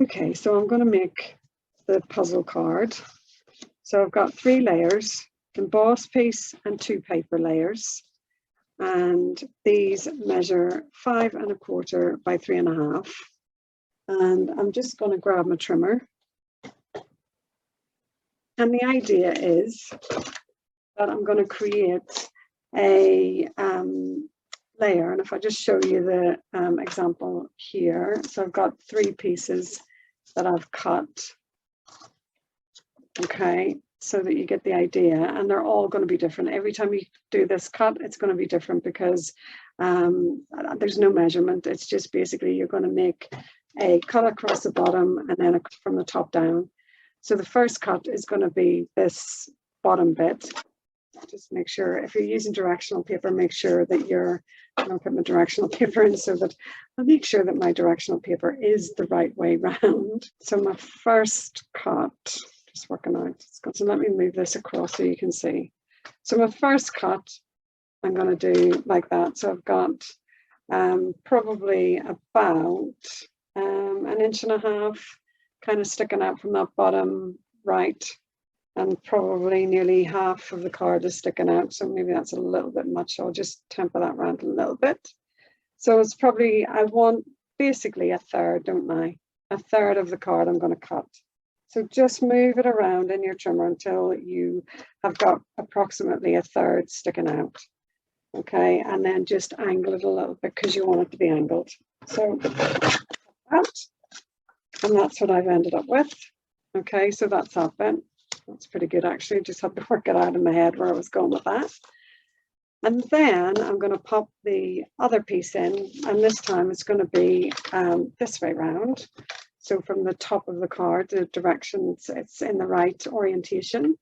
Okay, so I'm going to make the puzzle card. So I've got 3 layers, embossed piece and 2 paper layers. And these measure 5 1/4 by 3 1/2. And I'm just going to grab my trimmer. And the idea is that I'm going to create a layer. And if I just show you the example here, so I've got 3 pieces that I've cut, okay, so that you get the idea, and they're all going to be different. Every time you do this cut, it's going to be different because there's no measurement. It's just basically you're going to make a cut across the bottom and then from the top down. So the first cut is going to be this bottom bit. Just make sure, if you're using directional paper, make sure that I'm going to put my directional paper in so that I'll make sure that my directional paper is the right way round. So my first cut, just working out, so let me move this across so you can see. So my first cut, I'm going to do like that. So I've got probably about 1.5 inches kind of sticking out from that bottom right, and probably nearly half of the card is sticking out, so maybe that's a little bit much. I'll just temper that around a little bit. So it's probably, I want basically a third, don't I? A third of the card I'm going to cut. So just move it around in your trimmer until you have got approximately a third sticking out. Okay, and then just angle it a little bit because you want it to be angled. So that, and that's what I've ended up with. Okay, so that's that bit. That's pretty good actually. Just had to work it out in my head where I was going with that. And then I'm going to pop the other piece in, and this time it's going to be this way round. So from the top of the card, the directions, it's in the right orientation.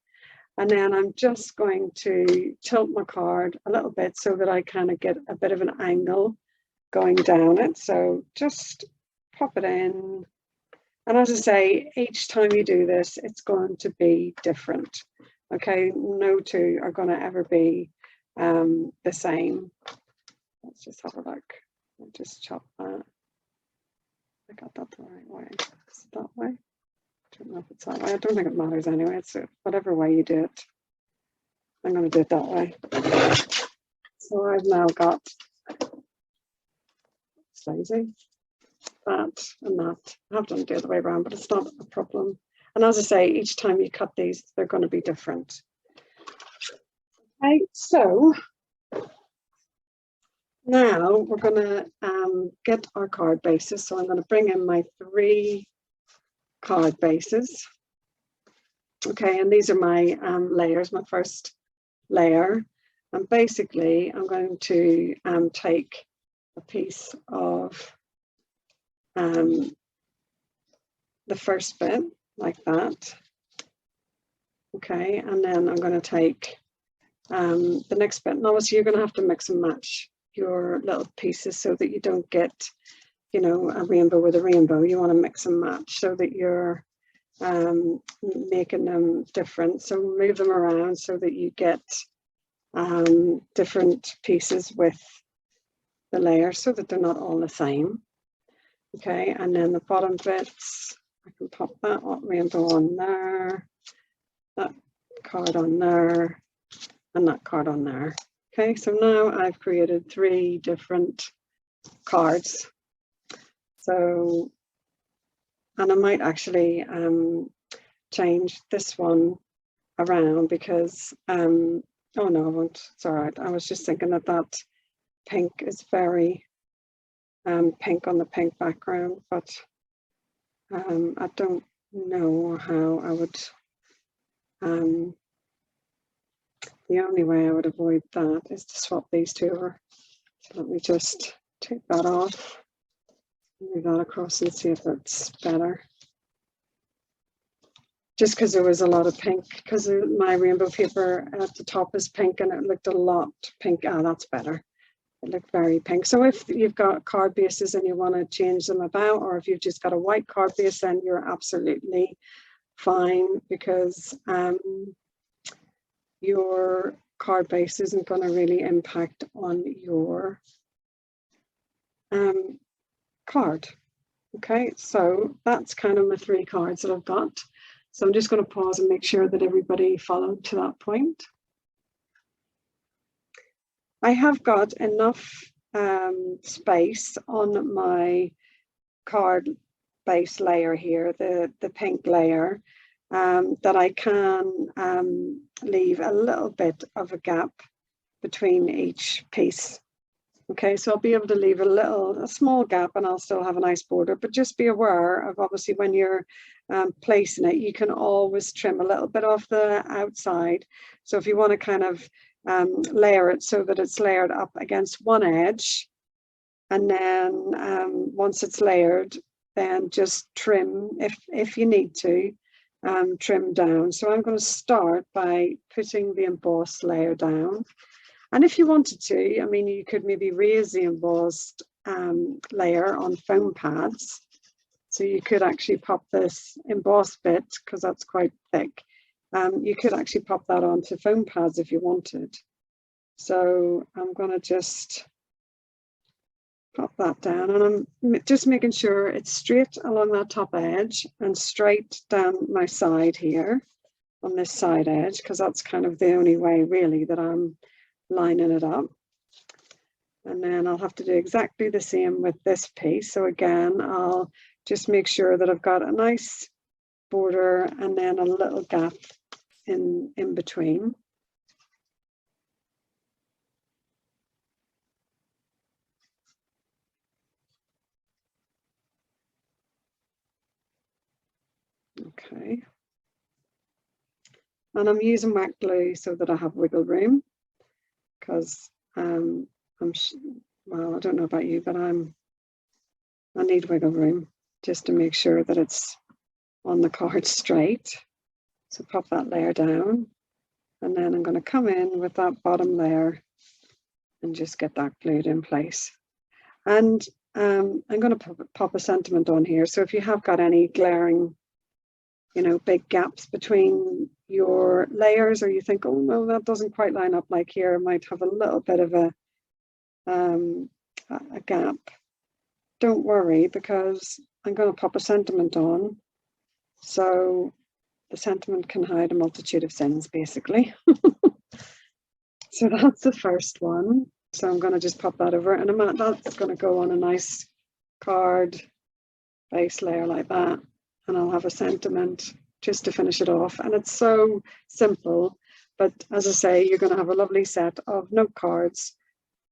And then I'm just going to tilt my card a little bit so that I kind of get a bit of an angle going down it. So just pop it in. And as I say, each time you do this, it's going to be different. Okay, no two are going to ever be the same. Let's just have a look. I'll just chop that. I got that the right way. Is it that way? I don't know if it's that way. I don't think it matters anyway. It's whatever way you do it. I'm going to do it that way. So I've now got lazy. That and that. I have done it the other way around, but it's not a problem. And as I say, each time you cut these, they're going to be different. Okay, so now we're going to get our card bases. So I'm going to bring in my 3 card bases. Okay, and these are my layers, my first layer. And basically, I'm going to take a piece of the first bit like that. Okay, and then I'm going to take the next bit. And obviously you're going to have to mix and match your little pieces so that you don't get, you know, a rainbow with a rainbow. You want to mix and match so that you're making them different. So move them around so that you get different pieces with the layers so that they're not all the same. Okay, and then the bottom bits, I can pop that rainbow on there, that card on there, and that card on there. Okay, so now I've created 3 different cards. So, and I might actually change this one around because, oh no, I won't, it's all right. I was just thinking that that pink is very pink on the pink background, but I don't know how I would, the only way I would avoid that is to swap these 2 over. So let me just take that off, move that across and see if it's better. Just because there was a lot of pink, because my rainbow paper at the top is pink and it looked a lot pink. Ah, that's better. It looked very pink. So if you've got card bases and you want to change them about, or if you've just got a white card base, then you're absolutely fine, because your card base isn't going to really impact on your card. Okay, so that's kind of my 3 cards that I've got. So I'm just going to pause and make sure that everybody followed to that point. I have got enough space on my card base layer here, the pink layer, that I can leave a little bit of a gap between each piece. Okay, so I'll be able to leave a small gap and I'll still have a nice border, but just be aware of, obviously, when you're placing it, you can always trim a little bit off the outside. So if you want to kind of layer it so that it's layered up against one edge, and then once it's layered, then just trim if you need to, trim down. So I'm going to start by putting the embossed layer down. And if you wanted to, I mean, you could maybe raise the embossed layer on foam pads. So you could actually pop this embossed bit, because that's quite thick. You could actually pop that onto foam pads if you wanted. So I'm going to just pop that down, and I'm just making sure it's straight along that top edge and straight down my side here on this side edge, because that's kind of the only way really that I'm lining it up. And then I'll have to do exactly the same with this piece. So again, I'll just make sure that I've got a nice border and then a little gap in between. Okay. And I'm using wet glue so that I have wiggle room, because well, I don't know about you, but I need wiggle room just to make sure that it's on the card straight. So pop that layer down, and then I'm going to come in with that bottom layer and just get that glued in place. And I'm going to pop a sentiment on here. So if you have got any glaring, big gaps between your layers, or you think, oh no, that doesn't quite line up, like here, I might have a little bit of a gap, don't worry, because I'm going to pop a sentiment on. So the sentiment can hide a multitude of sins, basically. So that's the first one. So I'm going to just pop that over, and that's going to go on a nice card base layer like that. And I'll have a sentiment just to finish it off. And it's so simple, but as I say, you're going to have a lovely set of note cards,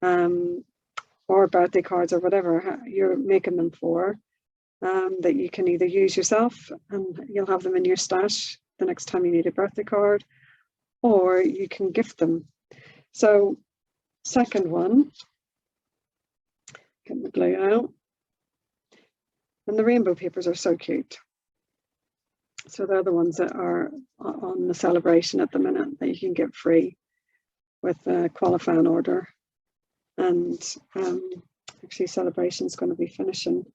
or birthday cards, or whatever you're making them for, that you can either use yourself and you'll have them in your stash the next time you need a birthday card, or you can gift them. So second one, get the glue out. And the rainbow papers are so cute. So they're the ones that are on the celebration at the minute that you can get free with a qualifying order. And actually celebration is going to be finishing.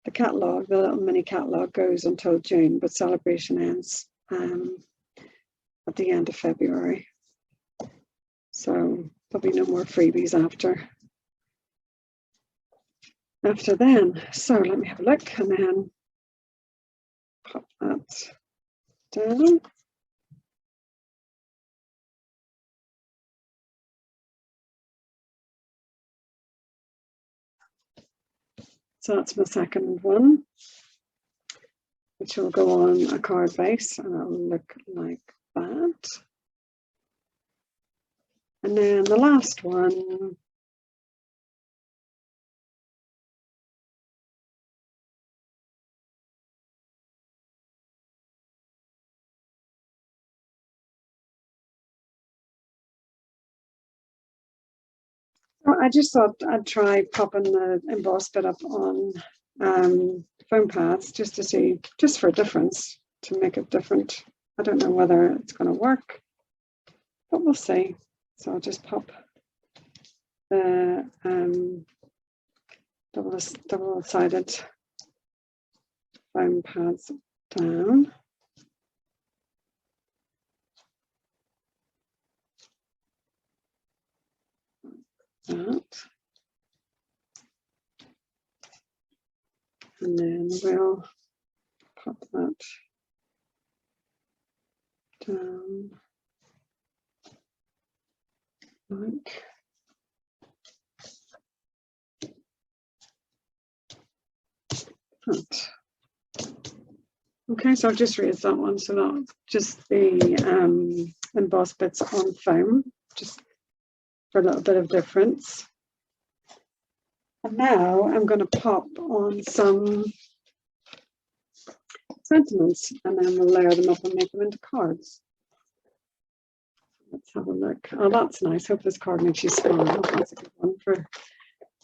The catalogue, the little mini catalogue, goes until June, but celebration ends at the end of February. So there'll be no more freebies after then. So let me have a look, and then pop that down. So that's my second one, which will go on a card base, and it'll look like that. And then the last one, I just thought I'd try popping the embossed bit up on foam pads just to see, just for a difference, to make it different. I don't know whether it's going to work, but we'll see. So I'll just pop the double-sided foam pads down. That. And then we'll pop that down like that. Okay, so I've just raised that one, so that's just the embossed bits on foam, just for a little bit of difference. And now I'm going to pop on some sentiments, and then we'll layer them up and make them into cards. Let's have a look. Oh, that's nice. Hope this card makes you smile. That's a good one for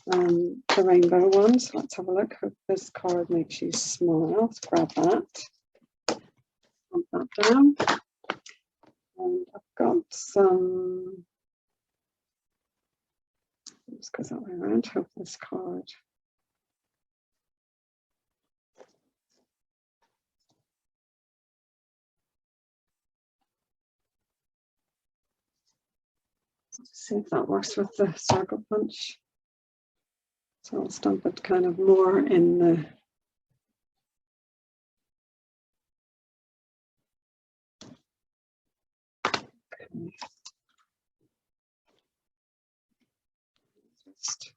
the rainbow ones. Let's have a look. Hope this card makes you smile. Let's grab that. Put that down. And I've got some. Let's go that way around. Hope this card. Let's see if that works with the circle punch. So I'll stamp it kind of more in the just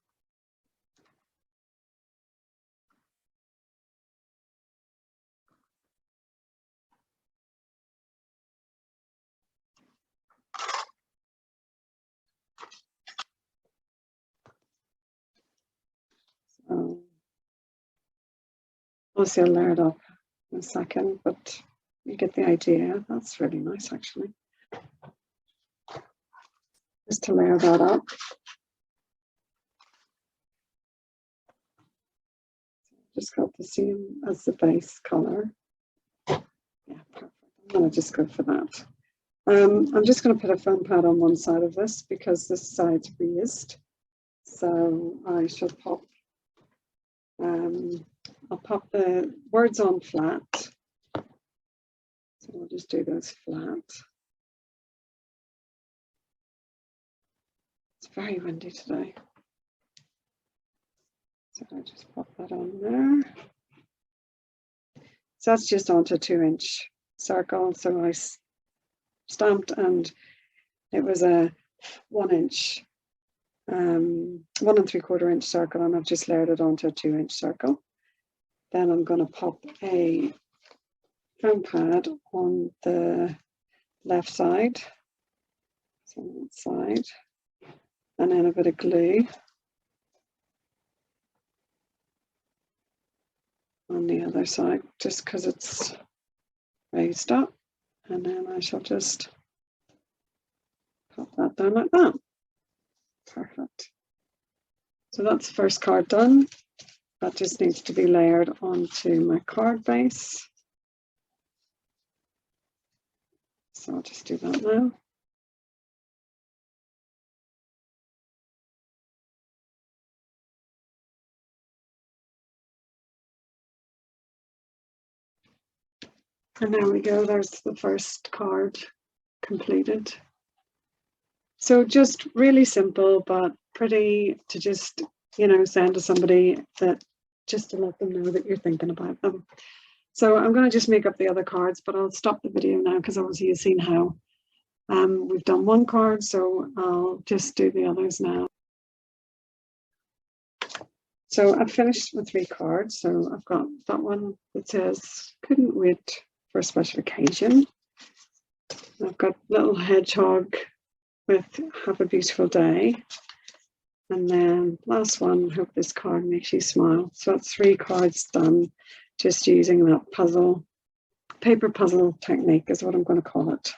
obviously I'll layer it up in a second, but you get the idea. That's really nice, actually. Just to layer that up. Just got the same as the base color. Yeah, perfect. I'm going to just go for that. I'm just going to put a foam pad on one side of this because this side's raised. So I shall pop. I'll pop the words on flat. So I'll just do those flat. It's very windy today. So I'll just pop that on there. So that's just onto a 2-inch circle. So I stamped and it was a 1-inch, 1 3/4 inch circle, and I've just layered it onto a 2-inch circle. Then I'm going to pop a foam pad on the left side, so on that side, and then a bit of glue on the other side, just because it's raised up, and then I shall just pop that down like that. Perfect. So that's the first card done. That just needs to be layered onto my card base. So I'll just do that now. And there we go, there's the first card completed. So just really simple, but pretty to just, you know, send to somebody, that just to let them know that you're thinking about them. So I'm going to just make up the other cards, but I'll stop the video now because obviously you've seen how we've done one card, so I'll just do the others now. So I've finished with 3 cards. So I've got that one that says, couldn't wait for a special occasion. I've got little hedgehog with have a beautiful day. And then last one, hope this card makes you smile. So that's 3 cards done, just using that puzzle, paper puzzle technique is what I'm going to call it.